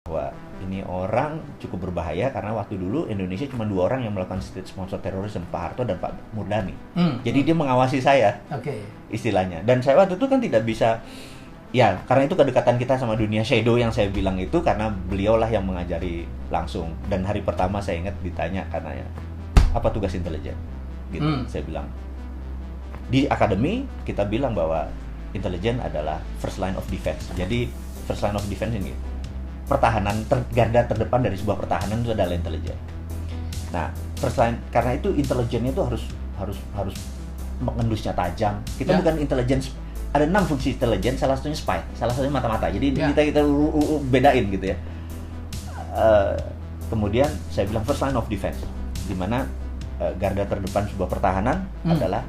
bahwa ini orang cukup berbahaya karena waktu dulu Indonesia cuma 2 orang yang melakukan state sponsor terorisme, Pak Harto dan Pak Murdani. Jadi dia mengawasi saya, istilahnya. Dan saya waktu itu kan tidak bisa, ya karena itu kedekatan kita sama dunia shadow yang saya bilang itu karena beliaulah yang mengajari langsung. Dan hari pertama saya ingat ditanya karena ya, apa tugas intelijen? Gitu, saya bilang. Di akademi kita bilang bahwa intelijen adalah first line of defense. Jadi first line of defense ini pertahanan garda terdepan dari sebuah pertahanan itu adalah intelijen. Nah, first line karena itu intelijennya itu harus mengendusnya tajam. Kita bukan intelijen, ada 6 fungsi intelijen, salah satunya spy, salah satunya mata-mata. Jadi kita bedain gitu ya. Kemudian saya bilang first line of defense, di mana garda terdepan sebuah pertahanan adalah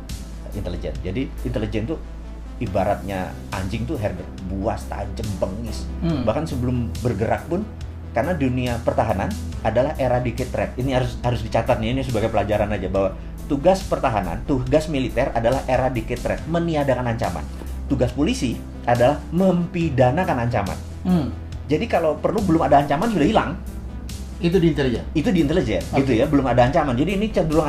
intelijen. Jadi intelijen itu ibaratnya anjing tuh herder, buas, tajam, bengis. Bahkan sebelum bergerak pun, karena dunia pertahanan adalah eradicate threat. Ini harus dicatat nih, ini sebagai pelajaran aja bahwa tugas pertahanan, tugas militer adalah eradicate threat, meniadakan ancaman. Tugas polisi adalah mempidanakan ancaman. Jadi kalau perlu belum ada ancaman sudah hilang. Itu di intelijen. Itu di intelijen, gitu ya, belum ada ancaman. Jadi ini cenderung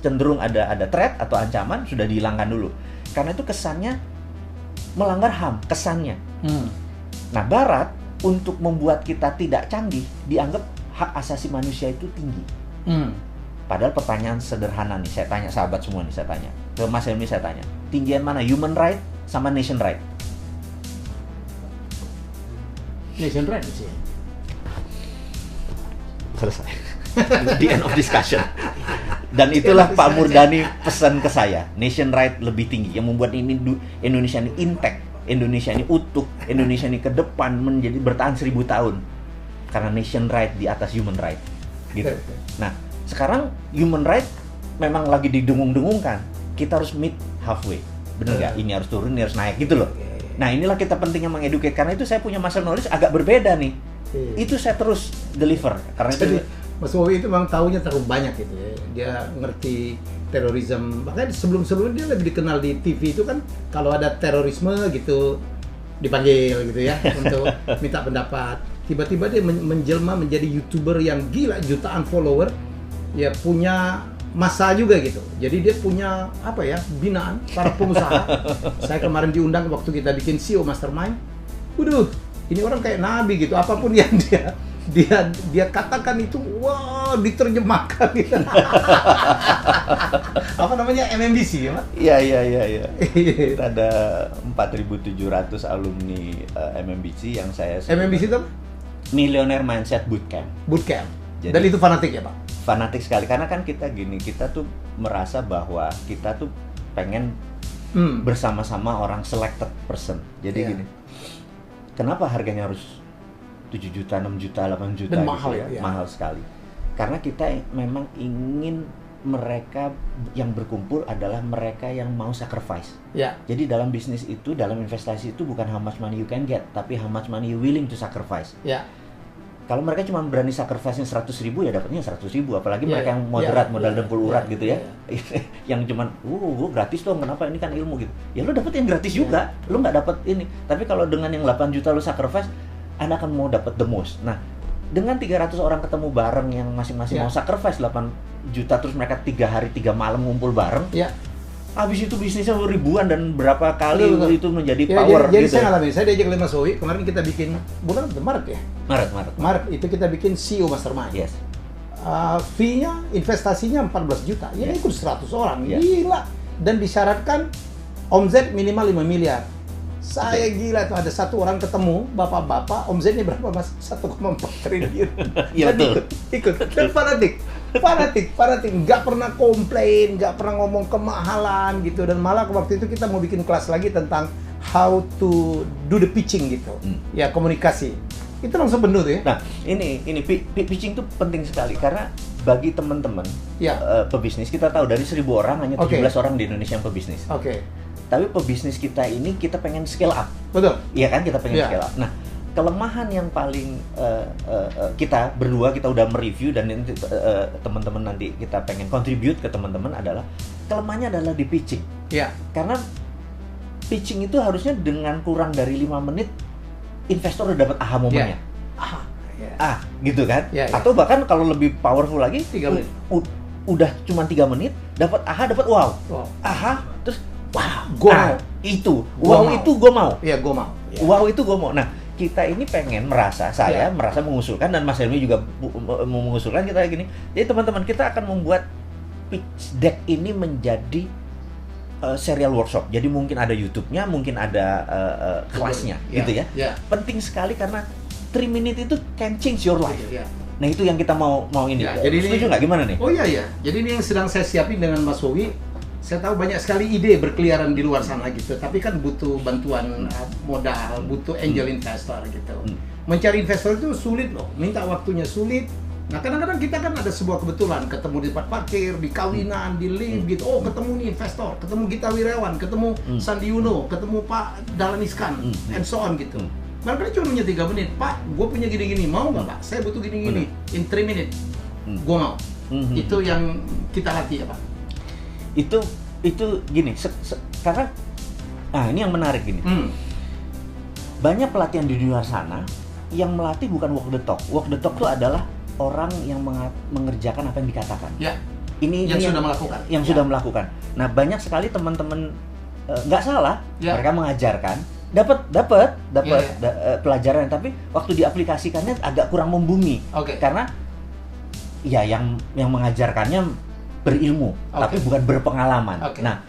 cenderung ada threat atau ancaman sudah dihilangkan dulu. Karena itu kesannya melanggar HAM, kesannya. Nah, Barat untuk membuat kita tidak canggih dianggap hak asasi manusia itu tinggi. Padahal pertanyaan sederhana nih, saya tanya sahabat semua nih, saya tanya ke Mas Helmi, saya tanya, tinggian mana human right sama nation right? Nation right sih. Selesai. The end of discussion. Dan itulah Pak Murdani pesan ke saya, nation right lebih tinggi, yang membuat ini Indonesia ini intact, Indonesia ini utuh, Indonesia ini ke depan menjadi bertahan 1000 tahun karena nation right di atas human right, gitu. Nah, sekarang human right memang lagi didengung-dengungkan, kita harus meet halfway, bener nggak? Ini harus turun, ini harus naik, gitu loh. Nah, inilah kita pentingnya mengeduket, karena itu saya punya muscle knowledge agak berbeda nih. Itu saya terus deliver karena itu. Mas Wowi itu memang tahunya terlalu banyak gitu ya. Dia ngerti terorisme. Bahkan sebelum-sebelumnya dia lebih dikenal di TV itu kan kalau ada terorisme gitu dipanggil gitu ya untuk minta pendapat. Tiba-tiba dia menjelma menjadi YouTuber yang gila, jutaan follower. Ya punya masa juga gitu. Jadi dia punya apa ya? Binaan para pengusaha. Saya kemarin diundang waktu kita bikin CEO Mastermind. Waduh, ini orang kayak nabi gitu, apapun yang dia katakan itu, wah, diterjemahkan gitu. Apa namanya, MMBC ya, Pak? Iya. Ada 4.700 alumni MMBC yang saya MMBC itu Millionaire Mindset Bootcamp. Jadi, dan itu fanatik ya, Pak? Fanatik sekali, karena kan kita tuh merasa bahwa kita tuh pengen bersama-sama orang selected person. Jadi gini, kenapa harganya harus 7 juta, 6 juta, 8 juta? Dan mahal gitu ya? Mahal sekali. Karena kita memang ingin mereka yang berkumpul adalah mereka yang mau sacrifice. Jadi dalam bisnis itu, dalam investasi itu bukan how much money you can get, tapi how much money you willing to sacrifice. Kalau mereka cuma berani sacrifice-nya 100.000, ya dapatnya 100.000. Apalagi mereka yang moderat, modal dempul urat gitu ya. Yang cuman, gratis dong, kenapa, ini kan ilmu gitu. Ya lu dapet yang gratis juga, lu nggak dapet ini. Tapi kalau dengan yang 8 juta lu sacrifice, Anda akan mau dapat the most. Nah, dengan 300 orang ketemu bareng yang masing-masing mau sacrifice 8 juta, terus mereka 3 hari 3 malam ngumpul bareng. Habis itu bisnisnya ribuan dan berapa kali itu menjadi power jadi gitu. Saya ngalamin, saya diajak oleh Mas Wowi, kemarin kita bikin bulan Maret ya? Maret itu kita bikin CEO Mastermind. Fee-nya, investasinya 14 juta. Ya ikut 100 orang. Gila. Dan disyaratkan omzet minimal 5 miliar. Saya gila tuh, ada satu orang ketemu, bapak-bapak, omzetnya berapa Mas? 1,4 triliun. Iya betul. Ikut. Dan fanatik, nggak pernah komplain, nggak pernah ngomong kemahalan gitu. Dan malah waktu itu kita mau bikin kelas lagi tentang how to do the pitching gitu. Ya, komunikasi. Itu langsung benar tuh ya. Nah, ini pitching itu penting sekali karena bagi teman-teman pebisnis, kita tahu dari 1.000 orang hanya 17 orang di Indonesia yang pebisnis. Tapi pebisnis kita ini kita pengen scale up. Betul. Iya kan, kita pengen scale up. Nah, kelemahan yang paling kita berdua kita udah mereview dan nanti teman-teman nanti kita pengen contribute ke teman-teman adalah kelemahannya adalah di pitching. Karena pitching itu harusnya dengan kurang dari 5 menit investor udah dapat aha momennya. Gitu kan? Yeah. Atau bahkan kalau lebih powerful lagi, 3 menit. Udah cuma 3 menit, dapat aha, dapat wow. Aha, terus wow, itu. Wow itu gue mau. Iya, gue mau. Yeah. Wow itu gue mau. Nah, kita ini pengen saya merasa mengusulkan, dan Mas Helmi juga mengusulkan kita gini. Jadi teman-teman, kita akan membuat pitch deck ini menjadi serial workshop. Jadi mungkin ada YouTube-nya, mungkin ada kelasnya, gitu ya. Penting sekali karena 3 minutes itu can change your life. Nah, itu yang kita mau ini. Jadi setuju nggak, gimana nih? Oh iya. Jadi ini yang sedang saya siapin dengan Mas Wowi. Saya tahu banyak sekali ide berkeliaran di luar sana gitu. Tapi kan butuh bantuan modal, butuh angel investor gitu. Mencari investor itu sulit loh. Minta waktunya sulit. Nah, kadang-kadang kita kan ada sebuah kebetulan, ketemu di tempat parkir, di kawinan, di lift gitu. Oh, ketemu nih investor, ketemu Gita Wirawan, ketemu Sandi Uno, ketemu Pak Dahlan Iskan, and so on gitu. Barangkali cuma punya 3 menit, Pak, gue punya gini-gini, mau nggak Pak? Saya butuh gini-gini, in 3 minutes, gue mau. Itu yang kita latih ya Pak? Itu gini, karena, ini yang menarik gini. Banyak pelatihan di luar sana yang melatih bukan walk the talk. Walk the talk itu adalah orang yang mengerjakan apa yang dikatakan. Ini sudah melakukan. Yang sudah melakukan. Nah, banyak sekali teman-teman nggak salah, mereka mengajarkan, dapat pelajaran, tapi waktu diaplikasikannya agak kurang membumi. Karena ya yang mengajarkannya berilmu, tapi bukan berpengalaman. Nah,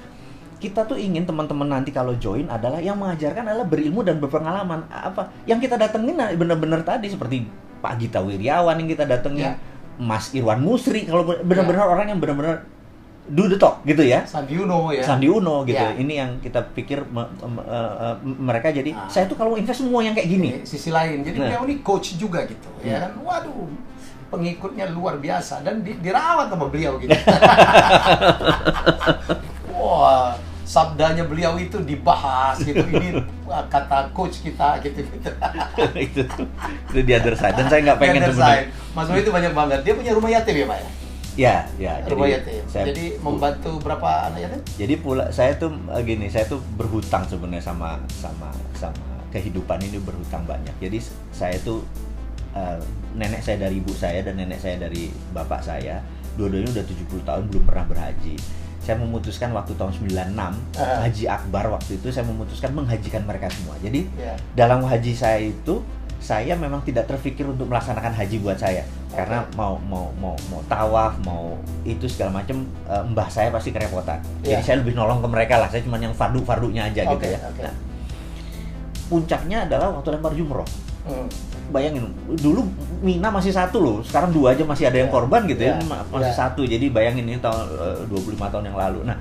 kita tuh ingin teman-teman nanti kalau join adalah yang mengajarkan adalah berilmu dan berpengalaman. Apa yang kita datengin benar-benar tadi seperti Pak Gita Wirjawan yang kita datengin, Mas Irwan Musri, kalau benar-benar orang yang benar-benar do the talk gitu ya. Sandi Uno gitu. Ini yang kita pikir mereka jadi saya tuh kalau invest semua yang kayak gini. Sisi lain. Jadi beliau ini coach juga gitu. Ya kan. Waduh, pengikutnya luar biasa dan dirawat sama beliau gitu. Wah, sabdanya beliau itu dibahas gitu. Ini kata coach kita gitu. itu di other side, dan saya nggak pengen sebenarnya. Mas Wowi itu banyak banget. Dia punya rumah yatim ya Pak ya? Ya. Rumah yatim. Jadi membantu berapa anak yatim? Jadi saya tuh berhutang sebenarnya sama kehidupan ini, berhutang banyak. Jadi saya tuh nenek saya dari ibu saya dan nenek saya dari bapak saya, dua-duanya udah 70 tahun belum pernah berhaji. Saya memutuskan waktu tahun 96 Haji Akbar waktu itu, saya memutuskan menghajikan mereka semua. Jadi dalam haji saya itu, saya memang tidak terpikir untuk melaksanakan haji buat saya, karena mau tawaf, mau itu segala macam, mbah saya pasti kerepotan. Jadi saya lebih nolong ke mereka lah, saya cuma yang fardunya aja gitu ya. Nah, puncaknya adalah waktu lempar jumroh. Bayangin, dulu Mina masih 1 loh, sekarang 2 aja masih ada yang korban gitu ya, masih 1. Jadi bayangin ini tahun 25 tahun yang lalu. Nah,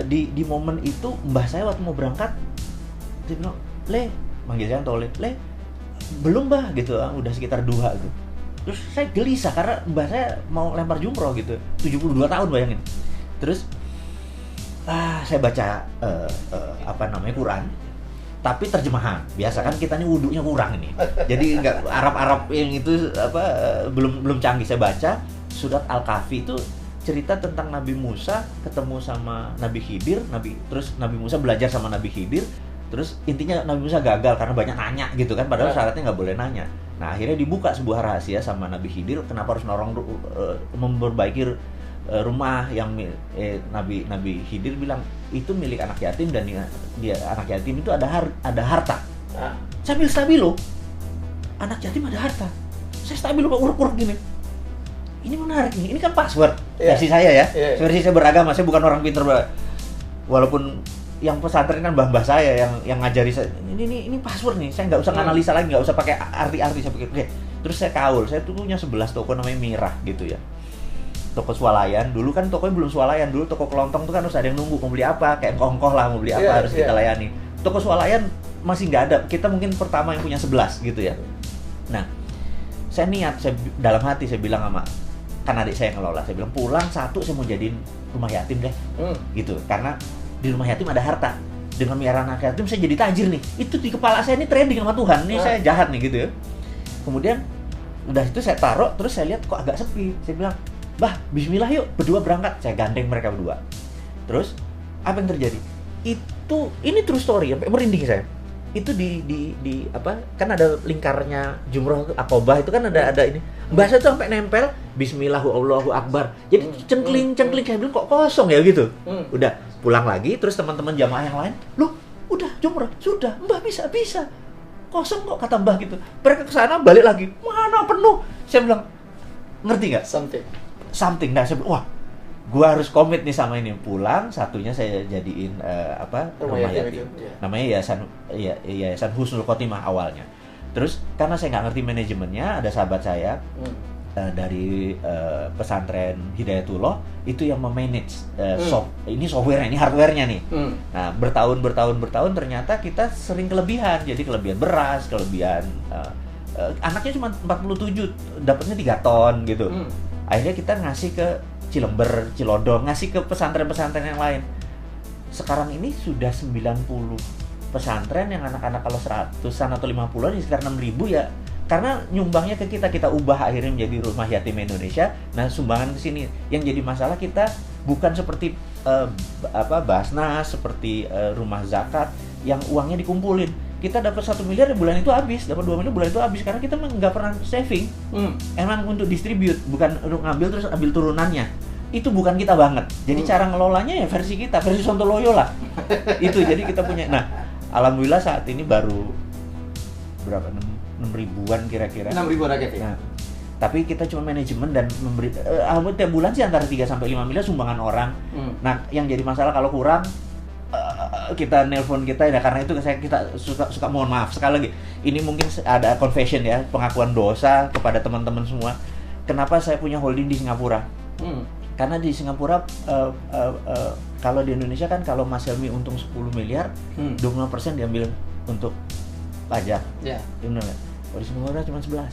di momen itu mbah saya waktu mau berangkat, dia bilang, "Le," manggil saya Tole, "Le, belum mbah," gitu, udah sekitar 2 gitu. Terus saya gelisah karena mbah saya mau lempar jumroh gitu, 72 tahun bayangin. Terus saya baca Quran, tapi terjemahan. Biasa kan kita nih wudunya kurang ini. Jadi nggak Arab yang itu belum canggih. Saya baca surat Al-Kahfi, itu cerita tentang Nabi Musa ketemu sama Nabi Khidir, terus Nabi Musa belajar sama Nabi Khidir. Terus intinya Nabi Musa gagal karena banyak nanya gitu kan, padahal syaratnya nggak boleh nanya. Nah, akhirnya dibuka sebuah rahasia sama Nabi Khidir, kenapa harus memperbaiki rumah yang Nabi Khidir bilang itu milik anak yatim, dan dia anak yatim itu ada harta. Sambil stabilo, anak yatim ada harta. Saya stabilo uruk-uruk gini. Ini menarik nih, ini kan password versi saya ya. Versi saya beragama, saya bukan orang pinter. Walaupun yang pesantren kan mbah-mbah saya yang ngajari saya, ini password nih, saya nggak usah analisa lagi, nggak usah pakai arti-arti, saya pakai. Terus saya kaul, saya tuh punya 11 toko namanya Mirah gitu ya. Toko swalayan, dulu kan tokonya belum swalayan, dulu toko kelontong tuh kan harus ada yang nunggu, mau beli apa, kayak kongkoh lah, mau beli apa harus kita layani. Toko swalayan masih nggak ada, kita mungkin pertama yang punya 11 gitu ya. Nah, saya niat, dalam hati saya bilang sama, kan adik saya yang ngelola, saya bilang pulang 1 saya mau jadiin rumah yatim deh, gitu, karena di rumah yatim ada harta, dengan miara anak yatim saya jadi tajir nih. Itu di kepala saya ini trading sama Tuhan, ini saya jahat nih gitu ya. Kemudian udah itu saya taruh, terus saya lihat kok agak sepi, saya bilang, "Bah, bismillah yuk, berdua berangkat." Saya gandeng mereka berdua. Terus, apa yang terjadi? Ini true story, sampai merinding saya. itu di apa, kan ada lingkarnya jumroh Aqobah itu kan ada ini. Mbah saya tuh sampai nempel Bismillah Allahu Akbar. Jadi cengkling saya bilang kok kosong ya gitu. Udah pulang lagi, terus teman-teman jamaah yang lain, "Loh, udah jumroh, sudah, Mbah bisa. Kosong kok," kata Mbah gitu. Mereka ke sana balik lagi, "Mana penuh?" Saya bilang, "Ngerti nggak? Something." Nah, saya bilang, "Wah, gua harus komit nih sama ini." Pulang, satunya saya jadiin rumah yatim. Namanya Yayasan Husnul Khotimah awalnya. Terus karena saya nggak ngerti manajemennya, ada sahabat saya dari pesantren Hidayatullah itu yang memanage ini software-nya, ini hardware-nya nih. Nah, bertahun ternyata kita sering kelebihan. Jadi kelebihan beras, kelebihan anaknya cuma 47, dapatnya 3 ton gitu. Akhirnya kita ngasih ke Cilember, Cilodong, ngasih ke pesantren-pesantren yang lain. Sekarang ini sudah 90 pesantren yang anak-anak kalau 100-an atau 50-an sekitar 6.000 ya. Karena nyumbangnya ke kita ubah akhirnya menjadi Rumah Yatim Indonesia. Nah, sumbangan ke sini. Yang jadi masalah kita bukan seperti Basnas, seperti rumah zakat yang uangnya dikumpulin. Kita dapat 1 miliar bulan itu habis, dapat 2 miliar bulan itu habis karena kita nggak pernah saving. Emang untuk distribute, bukan untuk ngambil terus ambil turunannya. Itu bukan kita banget. Jadi cara ngelolanya ya versi kita, versi Sontoloyo lah. Itu jadi kita punya. Nah, alhamdulillah saat ini baru berapa 6 ribuan kira-kira. 6 ribu rakyat ya. Nah, tapi kita cuma manajemen dan memberi tiap bulan sih antara 3 sampai 5 miliar sumbangan orang. Nah, yang jadi masalah kalau kurang kita nelpon kita ya, karena itu kita suka mohon maaf sekali lagi. Ini mungkin ada confession ya, pengakuan dosa kepada teman-teman semua. Kenapa saya punya holding di Singapura? Karena di Singapura kalau di Indonesia kan kalau Mas Helmi untung 10 miliar, 25% diambil untuk pajak. Ya. Benar nggak? Kalau di Singapura cuma 11.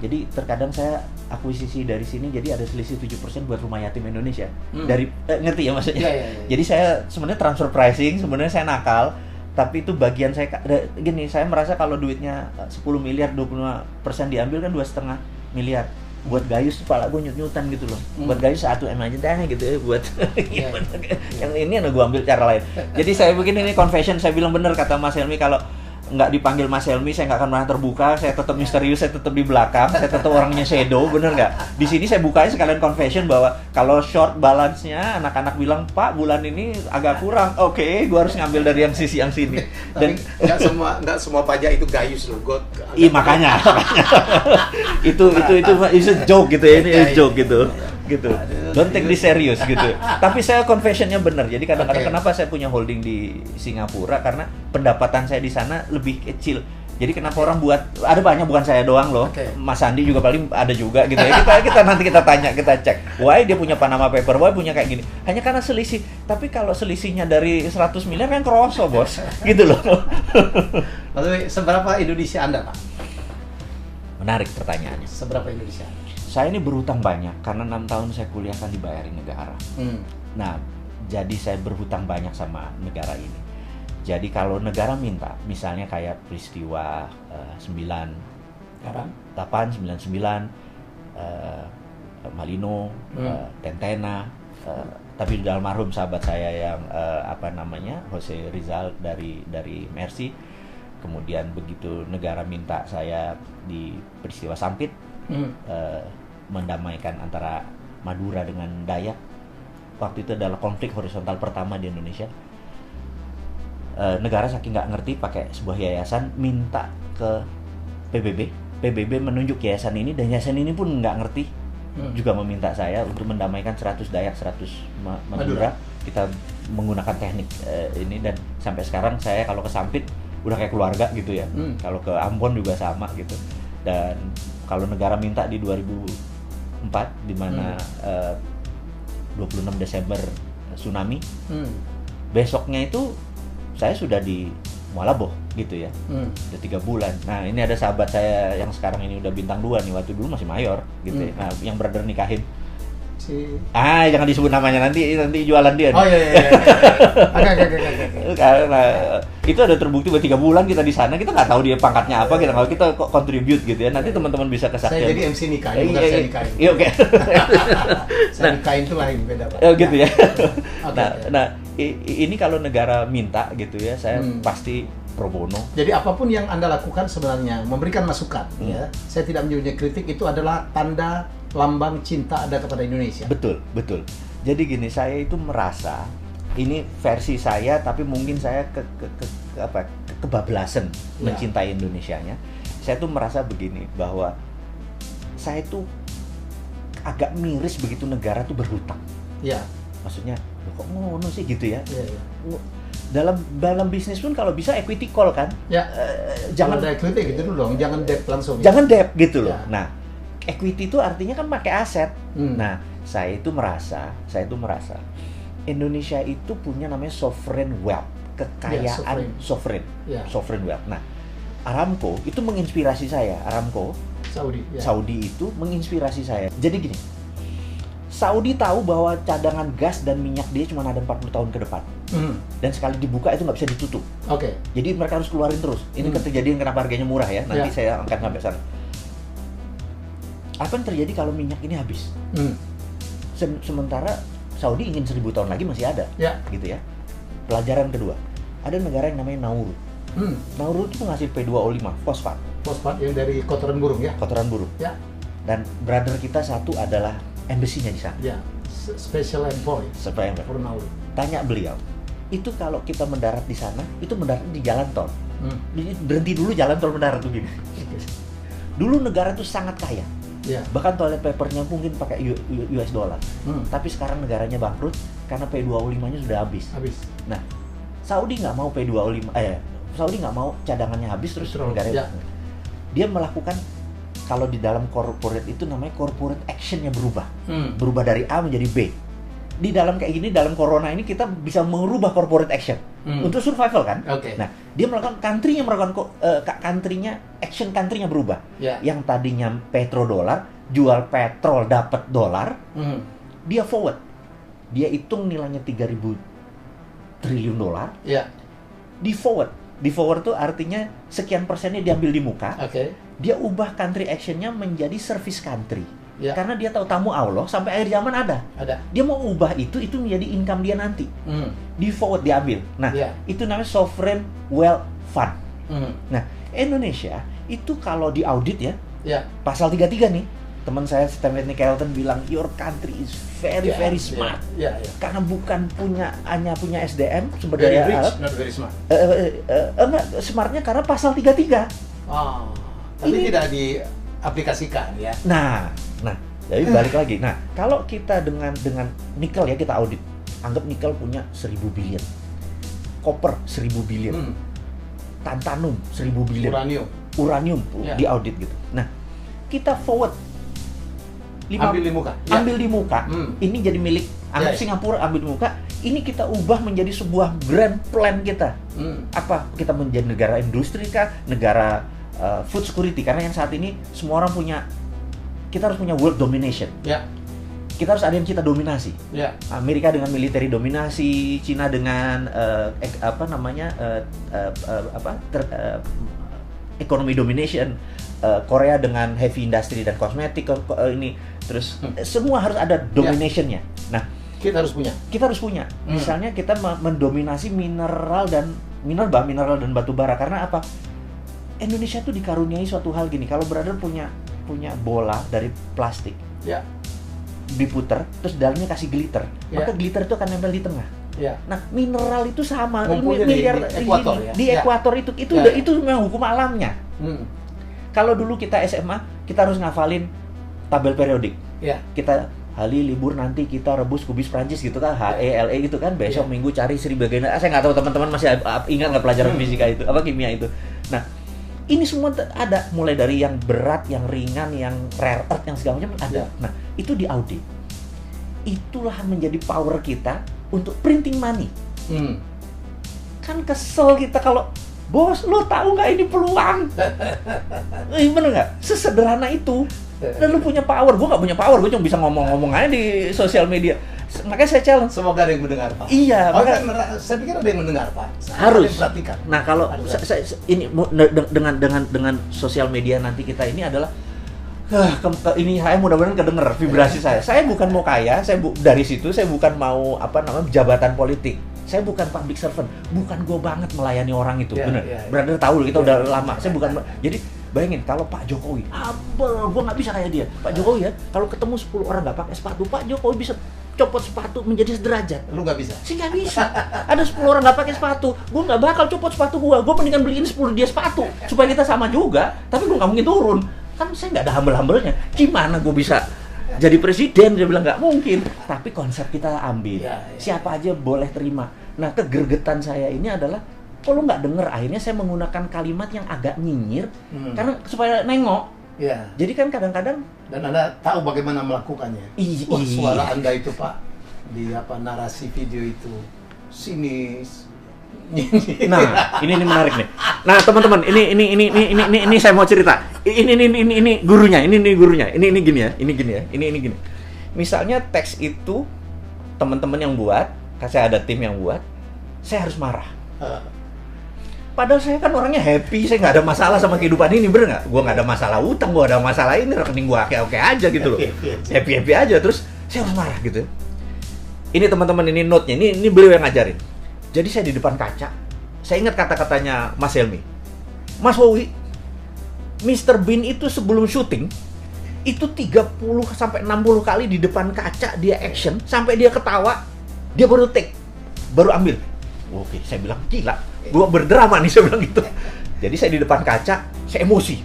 Jadi terkadang saya akuisisi dari sini, jadi ada selisih 7% buat Rumah Yatim Indonesia. Dari ngerti ya maksudnya? Ya. Jadi saya sebenarnya transfer pricing, sebenarnya saya nakal, tapi itu bagian saya gini, saya merasa kalau duitnya 10 miliar 25% diambil kan 2,5 miliar. Buat Gayus kepala gue nyut-nyutan gitu loh. Buat Gayus 1 M aja deh gitu ya buat yang ini gue ambil cara lain. Jadi saya begini, ini confession, saya bilang bener kata Mas Helmi, kalau nggak dipanggil Mas Helmi, saya nggak akan pernah terbuka, saya tetap misterius, saya tetap di belakang, saya tetap orangnya shadow, bener nggak? Di sini saya bukanya sekalian confession bahwa kalau short balance-nya, anak-anak bilang, "Pak, bulan ini agak kurang." Oke, gue harus ngambil dari yang sisi yang sini. Dan nggak semua pajak itu Gayus loh, iya makanya. itu a joke gitu ya, ini joke gitu. Don't take this serious gitu. Tapi saya confessionnya benar. Jadi kadang-kadang kenapa saya punya holding di Singapura, karena pendapatan saya di sana lebih kecil. Jadi kenapa orang buat, ada banyak, bukan saya doang loh. Mas Andi juga paling ada juga gitu ya. Kita nanti kita tanya, kita cek. Why dia punya Panama Paper, why punya kayak gini. Hanya karena selisih. Tapi kalau selisihnya dari 100 miliar kan kroso, Bos. Gitu loh. Lalu seberapa Indonesia Anda, Pak? Menarik pertanyaannya. Seberapa Indonesia? Saya ini berhutang banyak karena 6 tahun saya kuliah kan dibayarin negara. Nah, jadi saya berhutang banyak sama negara ini. Jadi kalau negara minta, misalnya kayak peristiwa 98, 99, Malino, Tentena, tapi almarhum sahabat saya yang Jose Rizal dari Mercy. Kemudian begitu negara minta saya di peristiwa Sampit, mendamaikan antara Madura dengan Dayak. Waktu itu adalah konflik horizontal pertama di Indonesia. Negara saking nggak ngerti pakai sebuah yayasan minta ke PBB menunjuk yayasan ini, dan yayasan ini pun nggak ngerti, juga meminta saya untuk mendamaikan 100 Dayak, 100 Madura. Kita menggunakan teknik ini, dan sampai sekarang saya kalau ke Sampit udah kayak keluarga gitu ya. Kalau ke Ambon juga sama gitu. Dan kalau negara minta di 2004 di mana 26 Desember tsunami, besoknya itu saya sudah di Mualaboh gitu ya. Udah 3 bulan. Nah, ini ada sahabat saya yang sekarang ini udah bintang 2 nih, waktu dulu masih mayor gitu ya. Nah, yang brother nikahin jangan disebut namanya, nanti jualan dia. Oh iya. Karena itu ada terbukti buat 3 bulan kita di sana, kita nggak tahu dia pangkatnya apa, kita contribute gitu ya. Nanti teman-teman bisa kesaksian. Saya jadi MC nikahin, bukan saya nikahin. Iya, oke. Saya nikahin itu lain, beda Pak. Oh gitu ya. Nah, ini kalau negara minta gitu ya, saya pasti pro bono. Jadi apapun yang Anda lakukan sebenarnya memberikan masukan, ya. Saya tidak menyebutnya kritik, itu adalah tanda lambang cinta Anda kepada Indonesia. Betul, betul. Jadi gini, saya itu merasa ini versi saya, tapi mungkin saya kebablasan mencintai Indonesianya. Saya tuh merasa begini, bahwa saya tuh agak miris begitu negara tuh berhutang. Ya. Maksudnya, kok ngono sih gitu ya? Ya. Dalam bisnis pun kalau bisa equity call kan? Ya. Jangan ada equity gitu dulu dong, jangan debt langsung. Jangan debt gitu loh. Ya. Nah, equity itu artinya kan pakai aset. Nah, saya itu merasa Indonesia itu punya namanya sovereign wealth, kekayaan sovereign wealth. Nah, Aramco itu menginspirasi saya. Saudi itu menginspirasi saya. Jadi gini, Saudi tahu bahwa cadangan gas dan minyak dia cuma ada 40 tahun ke depan. Dan sekali dibuka itu nggak bisa ditutup. Oke. Jadi mereka harus keluarin terus. Ini kejadian kenapa harganya murah ya. Nanti saya angkat sampai sana. Apa yang terjadi kalau minyak ini habis? Sementara Saudi ingin 1000 tahun lagi masih ada, gitu ya. Pelajaran kedua, ada negara yang namanya Nauru. Nauru itu penghasil P2O5, fosfat yang dari kotoran burung ya? Kotoran burung. Ya. Dan brother kita satu adalah embassy-nya di sana. Ya, special envoy. For Nauru. Tanya beliau, itu kalau kita mendarat di sana, itu mendarat di jalan tol. Berhenti dulu jalan tol mendarat tuh gini. Dulu negara itu sangat kaya. Ya. Bahkan toilet papernya mungkin pakai US dollar. Tapi sekarang negaranya bangkrut karena P2O5-nya sudah habis. Nah, Saudi nggak mau Saudi nggak mau cadangannya habis terus negaranya. Dia melakukan, kalau di dalam corporate itu namanya corporate action-nya berubah. Berubah dari A menjadi B. Di dalam kayak gini, dalam corona ini kita bisa merubah corporate action untuk survival kan. Nah, dia melakukan country-nya country-nya berubah. Yang tadinya petrodolar, jual petrol dapat dolar, dia forward. Dia hitung nilainya 3.000 triliun dolar. Di forward. Di forward itu artinya sekian persennya diambil di muka. Dia ubah country action-nya menjadi service country. Karena dia tahu tamu Allah sampai akhir zaman ada. Dia mau ubah itu menjadi income dia nanti. Di forward diambil. Nah, itu namanya sovereign wealth fund. Nah, Indonesia itu kalau di audit pasal 33 nih, teman saya Stanley Kelton bilang your country is very smart. Karena bukan hanya punya SDM sumber daya alam. Not very smart. Enggak, smartnya karena pasal 33. Tapi tidak diaplikasikan ya. Nah, jadi balik lagi. Nah, kalau kita dengan nikel ya, kita audit. Anggap nikel punya 1000 billion. Koper 1000 billion. Tantalum 1000 billion. Uranium di audit gitu. Nah, kita forward ambil di muka. Ini jadi milik anggap Singapura, ambil di muka. Ini kita ubah menjadi sebuah grand plan kita. Apa? Kita menjadi negara industri kah? Negara food security, karena yang saat ini semua orang kita harus punya world domination. Kita harus ada yang kita dominasi. Amerika dengan military dominasi, Cina dengan economy domination, Korea dengan heavy industry dan kosmetik ini, terus semua harus ada dominationnya. Nah, kita harus punya. Misalnya kita mendominasi mineral dan batu bara. Karena apa? Indonesia tuh dikaruniai suatu hal gini. Kalau brother punya bola dari plastik, diputer, terus dalamnya kasih glitter, maka glitter itu akan nempel di tengah. Nah, mineral itu sama, miliar di ekuator itu memang hukum alamnya. Kalau dulu kita SMA, kita harus ngafalin tabel periodik. Kita hari libur nanti kita rebus kubis Prancis gitu kan, HELE gitu kan, besok minggu cari Sri bagian. Saya nggak tahu teman-teman masih ingat nggak pelajaran fisika itu, kimia itu. Nah, ini semua ada, mulai dari yang berat, yang ringan, yang rare earth, yang segala macam ada. Nah, itu di audit. Itulah menjadi power kita untuk printing money. Kan kesel kita kalau, bos, lo tahu nggak ini peluang? Bener nggak? Sesederhana itu. Dan lu punya power. Gue nggak punya power. Gue cuma bisa ngomong-ngomong aja di sosial media. Makanya saya challenge. Semoga ada yang mendengar, Pak. Iya. Saya pikir ada yang mendengar, Pak. Harus. Nah, kalau ini dengan sosial media nanti kita ini adalah ini saya mudah-mudahan kedenger vibrasi saya. Saya bukan mau kaya. Dari situ saya bukan mau jabatan politik. Saya bukan public servant, bukan gue banget melayani orang itu, bener. Brother tahu kita udah lama. Saya bukan. Jadi bayangin kalau Pak Jokowi, gue nggak bisa kayak dia. Pak Jokowi ya, kalau ketemu 10 orang nggak pakai sepatu, Pak Jokowi bisa copot sepatu menjadi sederajat. Lu nggak bisa? Sih nggak bisa. Ada 10 orang nggak pakai sepatu, gue nggak bakal copot sepatu gue mendingan beliin 10 dia sepatu supaya kita sama juga. Tapi gue nggak mungkin turun. Kan saya nggak ada humble-humblenya. Gimana gue bisa jadi presiden? Dia bilang nggak mungkin. Tapi konsep kita ambil. Siapa aja boleh terima. Nah, kegergetan saya ini adalah kalau nggak denger, akhirnya saya menggunakan kalimat yang agak nyinyir karena supaya nengok. Jadi kan kadang-kadang dan Anda tahu bagaimana melakukannya. Wah, suara Anda itu Pak di narasi video itu sinis. Nah, ini menarik nih. Nah, teman-teman, ini saya mau cerita. Ini gurunya, ini gurunya. Ini gini. Misalnya teks itu teman-teman yang buat, saya ada tim yang buat, saya harus marah. Padahal saya kan orangnya happy, saya nggak ada masalah sama kehidupan ini, bener nggak? Gue nggak ada masalah utang, gue ada masalah ini, rekening gue oke aja gitu loh. Happy aja, terus saya harus marah gitu. Ini teman-teman, ini note-nya, ini beliau yang ngajarin. Jadi saya di depan kaca, saya ingat kata-katanya Mas Helmi. Mas Wowi, Mr. Bean itu sebelum syuting, itu 30-60 kali di depan kaca dia action, sampai dia ketawa, dia baru take, baru ambil. Oke, saya bilang, gila, gua berdrama nih, saya bilang gitu. Jadi saya di depan kaca, saya emosi.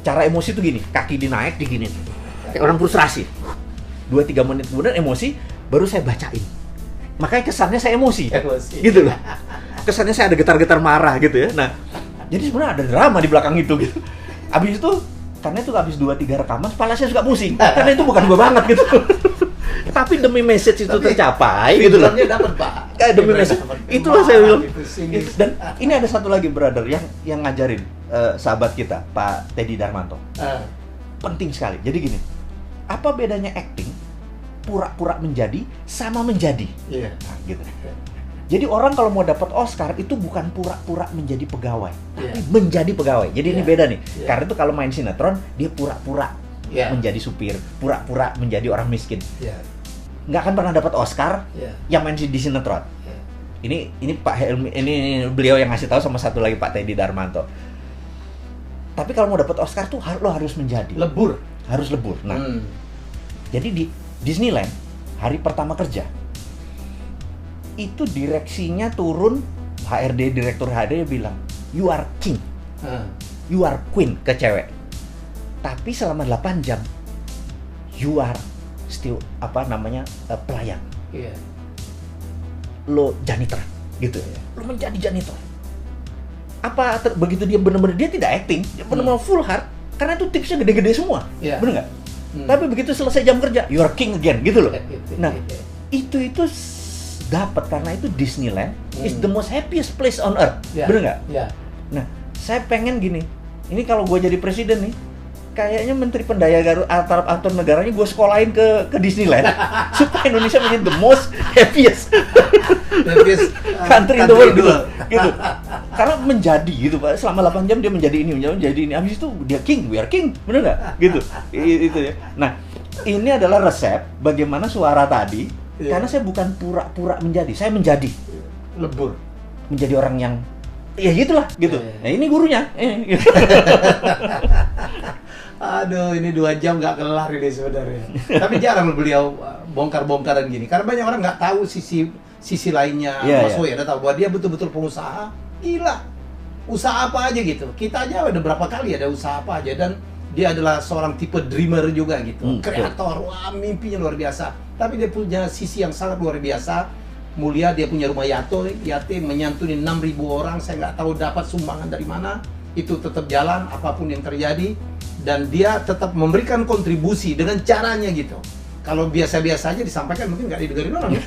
Cara emosi itu gini, kaki dinaik, diginin. Kayak orang frustrasi. 2-3 menit kemudian emosi, baru saya bacain. Makanya kesannya saya emosi. Gitu loh. Kesannya saya ada getar-getar marah gitu ya. Nah, jadi sebenarnya ada drama di belakang itu gitu. Abis itu, karena itu habis 2-3 rekaman, kepala saya suka pusing. Karena itu bukan gua banget gitu. Tapi demi message itu tercapai gitu loh. Dapat, Pak. Kayak demi message. Itulah saya bilang. Dan ini ada satu lagi brother yang ngajarin sahabat kita, Pak Teddy Darmanto. Penting sekali. Jadi gini. Apa bedanya acting pura-pura menjadi sama menjadi? Nah, gitu. Jadi orang kalau mau dapat Oscar itu bukan pura-pura menjadi pegawai, tapi menjadi pegawai. Jadi ini beda nih. Karena itu kalau main sinetron dia pura-pura menjadi supir, pura-pura menjadi orang miskin. Nggak akan pernah dapat Oscar yang main di sinetron. Ini Pak Helmi, ini beliau yang ngasih tahu sama satu lagi Pak Teddy Darmanto. Tapi kalau mau dapat Oscar tuh lo harus menjadi lebur, harus lebur. Nah, jadi di Disneyland hari pertama kerja itu direksinya turun, HRD direktur HRD bilang you are king, you are queen ke cewek. Tapi selama 8 jam you are still pelayan. Lo janitor gitu. Lo menjadi janitor. Begitu dia benar-benar dia tidak acting, dia benar-benar full heart karena itu tipsnya gede-gede semua. Benar nggak? Tapi begitu selesai jam kerja, you are king again gitu loh. Nah, itu dapat karena itu Disneyland is the most happiest place on earth. Benar nggak? Nah, saya pengen gini. Ini kalau gue jadi presiden nih, kayaknya Menteri Pendaya Antar negaranya gue sekolahin ke Disneyland supaya Indonesia menjadi the most happiest country in the world gitu. Karena menjadi gitu Pak, selama 8 jam dia menjadi ini, habis itu dia king, we are king, bener nggak? Gitu, itu ya. Nah, ini adalah resep bagaimana suara tadi, karena saya bukan pura-pura menjadi, saya menjadi lebur, menjadi orang yang ya gitulah gitu. Nah ini gurunya. Aduh, ini 2 jam nggak kelar ini sebenarnya. Tapi jarang beliau bongkar-bongkaran gini, karena banyak orang nggak tahu sisi lainnya. Mas Wowi ada tahu bahwa dia betul-betul pengusaha. Gila, usaha apa aja gitu. Kita aja ada berapa kali ada usaha apa aja, dan dia adalah seorang tipe dreamer juga gitu, kreator. Wah, mimpinya luar biasa. Tapi dia punya sisi yang sangat luar biasa. Mulia, dia punya rumah yatim menyantuni 6.000 orang. Saya nggak tahu dapat sumbangan dari mana. Itu tetap jalan apapun yang terjadi. Dan dia tetap memberikan kontribusi dengan caranya gitu. Kalau biasa-biasa aja disampaikan mungkin nggak didengarin orang ya.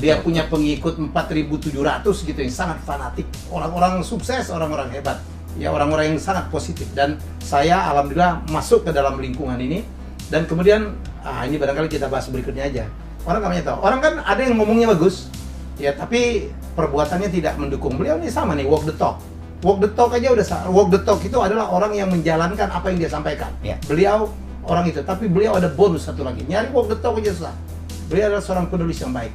Dia punya pengikut 4.700 gitu yang sangat fanatik. Orang-orang sukses, orang-orang hebat. Ya, orang-orang yang sangat positif. Dan saya alhamdulillah masuk ke dalam lingkungan ini. Dan kemudian, ini barangkali kita bahas berikutnya aja. Orang nggak banyak tahu. Orang kan ada yang ngomongnya bagus, ya tapi perbuatannya tidak mendukung. Beliau ini sama nih, walk the talk. Walk the talk aja udah salah. Walk the talk itu adalah orang yang menjalankan apa yang dia sampaikan. Beliau orang itu, tapi beliau ada bonus satu lagi. Nyari walk the talk aja susah. Beliau adalah seorang penulis yang baik.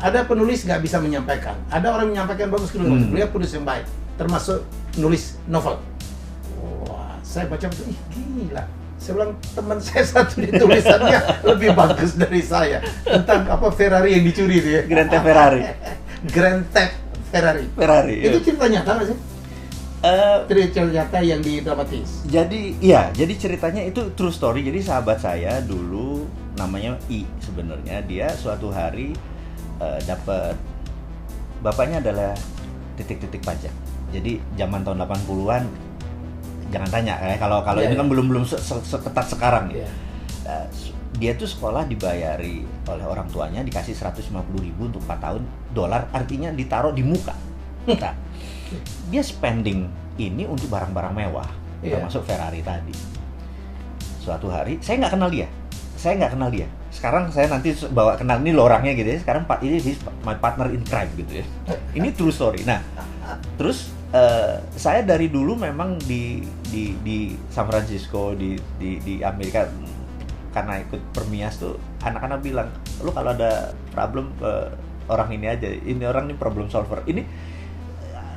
ada penulis nggak bisa menyampaikan, ada orang menyampaikan bagus, beliau penulis yang baik, termasuk nulis novel. Wah, saya baca itu, gila. Saya bilang, teman saya satu di tulisannya lebih bagus dari saya tentang apa Ferrari yang dicuri itu ya. Grand Theft Ferrari. Grand Theft Ferrari. Ferrari. Itu cerita nyata nggak sih? Cerita nyata yang didramatis. Jadi iya, jadi ceritanya itu true story. Jadi sahabat saya dulu namanya I sebenarnya, dia suatu hari dapat, bapaknya adalah titik-titik pajak. Jadi zaman tahun 80-an, jangan tanya kalau ini kan belum seketat sekarang ya. Dia tuh sekolah dibayari oleh orang tuanya, dikasih 150.000 untuk 4 tahun, dolar artinya ditaruh di muka. Nah, dia spending ini untuk barang-barang mewah, termasuk Ferrari tadi. Suatu hari saya nggak kenal dia. Sekarang saya nanti bawa kenal, ini lo orangnya gitu ya. Sekarang ini my partner in crime gitu ya. Ini true story. Nah, terus saya dari dulu memang di San Francisco, di Amerika, karena ikut Permias tuh, anak-anak bilang, lu kalau ada problem ke orang ini aja, ini orang ini problem solver. Ini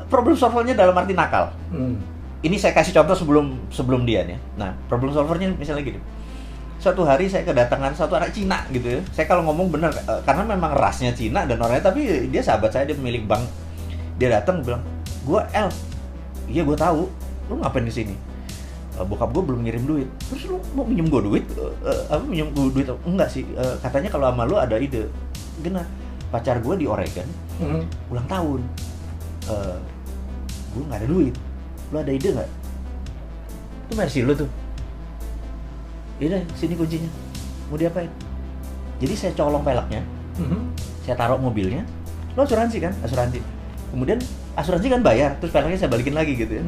problem solvernya dalam arti nakal. Ini saya kasih contoh sebelum dia nih. Nah, problem solvernya misalnya gini. Suatu hari saya kedatangan satu anak Cina gitu ya. Saya kalau ngomong bener, karena memang rasnya Cina dan orangnya, tapi dia sahabat saya, dia pemilik bank. Dia datang bilang, iya gue tahu, lu ngapain di sini? Bokap gue belum ngirim duit. Terus lu mau minjem gue duit? Minjem gue duit? Enggak sih, katanya kalau sama lu ada ide. Gimana? Pacar gue di Oregon, ulang tahun. Gue nggak ada duit. Lu ada ide nggak? Itu versi lu tuh. Yaudah, sini kuncinya. Mau diapain? Jadi saya colong peleknya, saya taruh mobilnya. Lo asuransi kan? Asuransi. Kemudian asuransi kan bayar, terus peleknya saya balikin lagi gitu ya.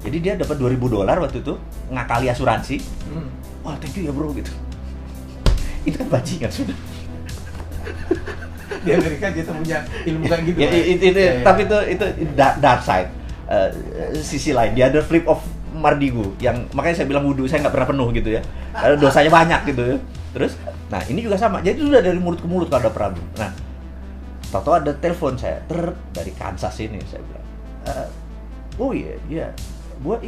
Jadi dia dapat $2,000 waktu itu, ngakali asuransi. Wah, thank you ya bro gitu. Itu kan bajingan sudah. Di Amerika kita punya ilmu kayak gitu. Tapi itu dark side. Sisi lain, the other flip of Mardigu, yang makanya saya bilang wudhu saya nggak pernah penuh gitu ya. Dosanya banyak gitu ya. Terus, nah ini juga sama. Jadi sudah dari mulut ke mulut kalau ada problem. Nah, tahu-tahu ada telepon saya dari Kansas ini, saya bilang, oh iya, gua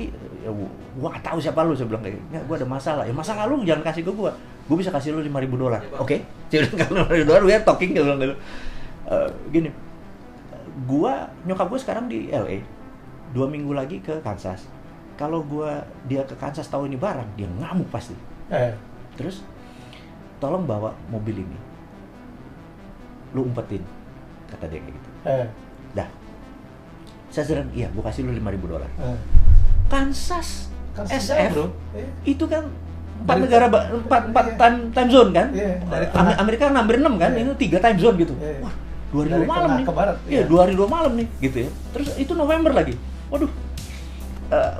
nggak tahu siapa lu, saya bilang kayak, nggak, gua ada masalah. Ya masalah lu jangan kasih ke gua bisa kasih lu $5,000. Oke, saya bilang kalau $5,000 we are talking gitu bilang gitu. Gini, nyokap gua sekarang di LA, 2 minggu lagi ke Kansas. Kalau dia ke Kansas tahu ini barang, dia ngamuk pasti. Terus, tolong bawa mobil ini, lu umpetin, kata dia kayak gitu. Dah, saya sedang, iya, gua kasih lu $5,000. Kansas SF, bro. Itu kan 4 negara, 4 time zone kan? Amerika kan hampir 6 kan? Ini 3 time zone gitu. Wah, 2 hari 2 malam nih. Iya, 2 hari 2 malam nih, gitu ya. Terus itu November lagi. Waduh,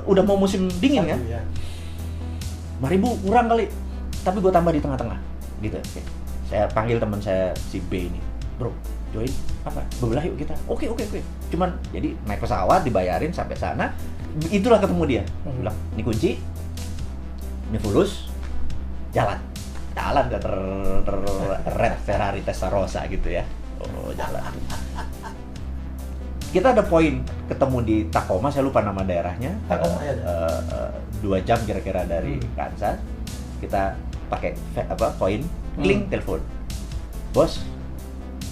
udah mau musim dingin kan? 5.000 kurang kali, tapi gue tambah di tengah-tengah, gitu. Oke. Saya panggil teman saya si B ini, bro, join apa? Bebelah yuk kita. Oke. Cuman jadi naik pesawat dibayarin sampai sana, itulah ketemu dia. Bilang, ini kunci, ini fulus, jalan ke Red Ferrari Testarossa gitu ya. Oh, jalan. Kita ada poin ketemu di Tacoma, saya lupa nama daerahnya. 2 jam kira-kira dari Kansas. Kita pakai poin, kling, telepon. Bos,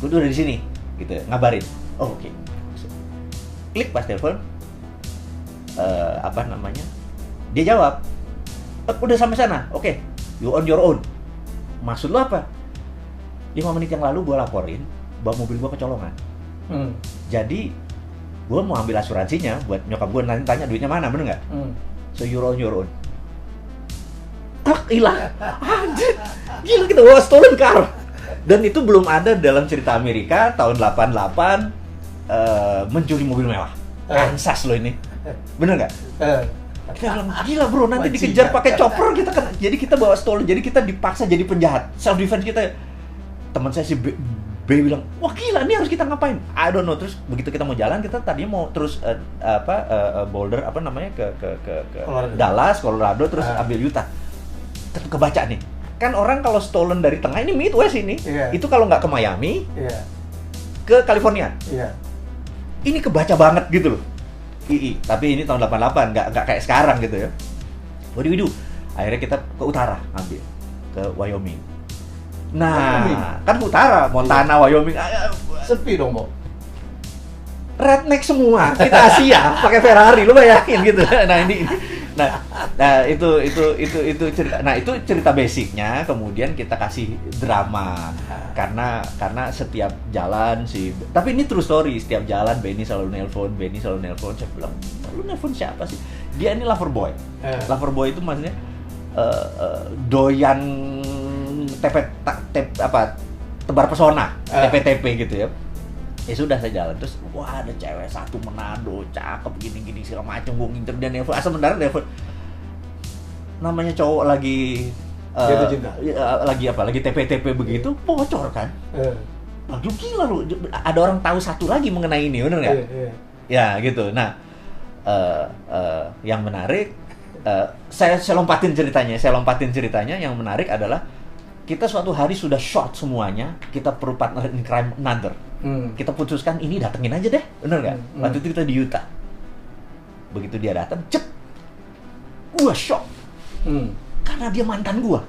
gue udah di sini, gitu, ngabarin. Oh, oke. Klik pas telepon, dia jawab, udah sampai sana, oke, you on your own. Maksud lo apa? 5 menit yang lalu gue laporin bahwa mobil gue kecolongan. Jadi gue mau ambil asuransinya buat nyokap gue, nanti tanya duitnya mana, bener nggak? So you're on your own. Hilang. Anjir, gila, kita bawa stolen car. Dan itu belum ada dalam cerita Amerika tahun 88 mencuri mobil mewah. Kansas lo ini, bener nggak? Kita bilang, gila bro, nanti dikejar pakai chopper kita kan. Jadi kita bawa stolen, jadi kita dipaksa jadi penjahat. Self defense kita. Teman saya si B bilang, wah gila, ini harus kita ngapain? I don't know. Terus begitu kita mau jalan, kita tadinya mau terus Boulder ke Dallas, Colorado, terus ambil Utah. Tetap kebaca nih. Kan orang kalau stolen dari tengah, ini Midwest ini. Itu kalau nggak ke Miami, ke California. Iya. Ini kebaca banget gitu loh. Tapi ini tahun 88, nggak kayak sekarang gitu ya. What do we do? Akhirnya kita ke utara ambil, ke Wyoming. Nah, kan utara, Montana, Wyoming. Sepi dong, Bo. Redneck semua, kita Asia pakai Ferrari, lu bayangin gitu. Nah itu cerita. Nah itu cerita basicnya. Kemudian kita kasih drama karena setiap jalan sih. Tapi ini true story. Setiap jalan Benny selalu nelpon. Saya bilang, lu nelpon siapa sih? Dia ini lover boy. Lover boy itu maksudnya doyan tebar pesona, TP gitu ya. Ya sudah, saya jalan terus, wah ada cewek satu Manado, cakep gini segala macam, gue ngincer dia nelfon, sebenarnya nelfon namanya cowok lagi lagi TP begitu, bocor kan. Aduh gila lu, ada orang tahu satu lagi mengenai ini, bener nggak? Ya gitu. Nah yang menarik, saya lompatin ceritanya. Yang menarik adalah kita suatu hari sudah short semuanya, kita perlu partner in crime another. Kita putuskan ini datengin aja deh, bener nggak? Waktu itu kita di Utah. Begitu dia datang, cep, gua shock, karena dia mantan gua.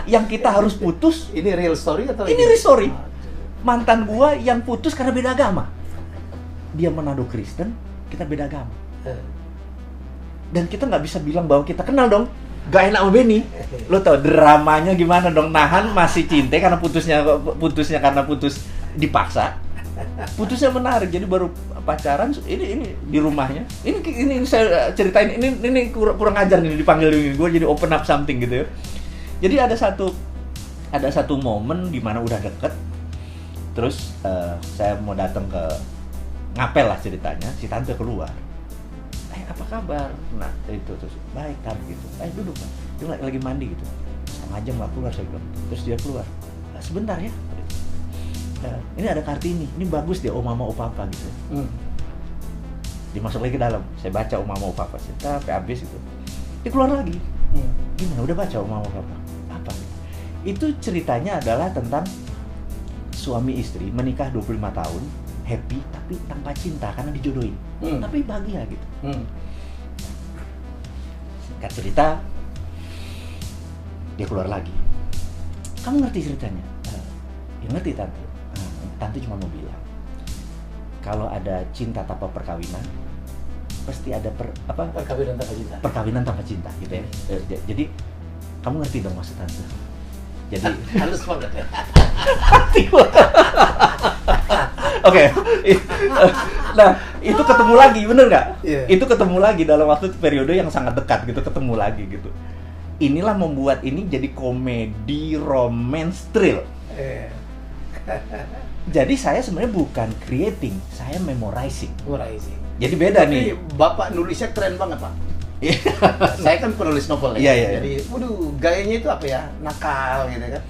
Yang kita harus putus. Ini real story atau ini real story? Mantan gua yang putus karena beda agama. Dia Manado Kristen, kita beda agama. Dan kita nggak bisa bilang bahwa kita kenal dong. Gak enak sama Benny. Lo tau dramanya gimana dong, nahan masih cinta karena putusnya karena putus dipaksa. Putusnya menarik, jadi baru pacaran ini di rumahnya. Ini saya ceritain, ini kurang ajar nih dipanggil ini. Gue jadi open up something gitu ya. Jadi ada satu momen di mana udah deket. Terus saya mau datang ke ngapel lah ceritanya, si tante keluar. Apa kabar? Nah itu terus baik kan gitu. Duduk kan. Dia lagi mandi gitu. Setengah jam nggak keluar saya bilang. Terus dia keluar. Sebentar ya. Ini ada Kartini. Ini bagus dia. Oh mama, oh papa gitu. Dimasuk lagi ke dalam. Saya baca oh mama, oh papa. Saya sampai habis itu. Dia keluar lagi. Gimana? Udah baca oh mama, oh papa. Apa? Itu ceritanya adalah tentang suami istri menikah 25 tahun. Happy tapi tanpa cinta karena dijodohin. Tapi bahagia gitu. Singkat cerita, dia keluar lagi. Kamu ngerti ceritanya? Ya ngerti tante. Tante cuma mau bilang, kalau ada cinta tanpa perkawinan, pasti ada perkawinan tanpa cinta gitu ya. Jadi kamu ngerti dong maksud tante. Jadi halus banget ya. Oke. Nah, itu ketemu lagi, bener nggak? Yeah. Itu ketemu lagi dalam waktu periode yang sangat dekat gitu, ketemu lagi gitu. Inilah membuat ini jadi komedi romance thrill. Jadi saya sebenarnya bukan creating, saya memorizing. Jadi beda. Tapi nih. Bapak nulisnya keren banget, Pak. Saya kan penulis novel ya. Jadi, waduh, gayanya itu apa ya? Nakal gitu kan.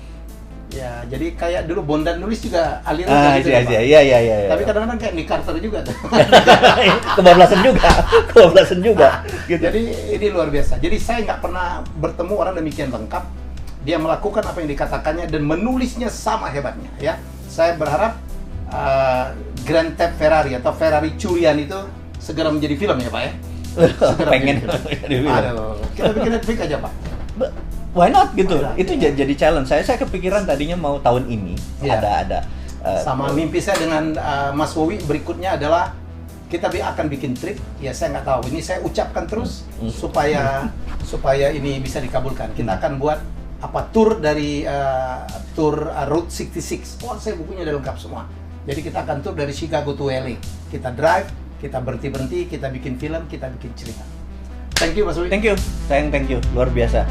Ya, jadi kayak dulu Bondan nulis juga aliran gitu. Iya. Tapi kadang-kadang kayak Nick Carter juga tuh. Kebablasan juga. Gitu. Jadi ini luar biasa. Jadi saya nggak pernah bertemu orang demikian lengkap. Dia melakukan apa yang dikatakannya dan menulisnya sama hebatnya. Ya, saya berharap Grand Theft Ferrari atau Ferrari curian itu segera menjadi film ya Pak ya. Pengen kita bikin Netflix aja Pak. Why not gitu? Itu jadi challenge. Saya kepikiran tadinya mau tahun ini ada sama mimpi saya dengan Mas Wowi berikutnya adalah kita akan bikin trip. Ya saya nggak tahu. Ini saya ucapkan terus supaya ini bisa dikabulkan. Kita akan buat tour dari tour Route 66. Oh, saya bukunya udah lengkap semua. Jadi kita akan tour dari Chicago to LA. Kita drive, kita berhenti, kita bikin film, kita bikin cerita. Thank you Mas Wowi. Thank you. Thank you. Luar biasa.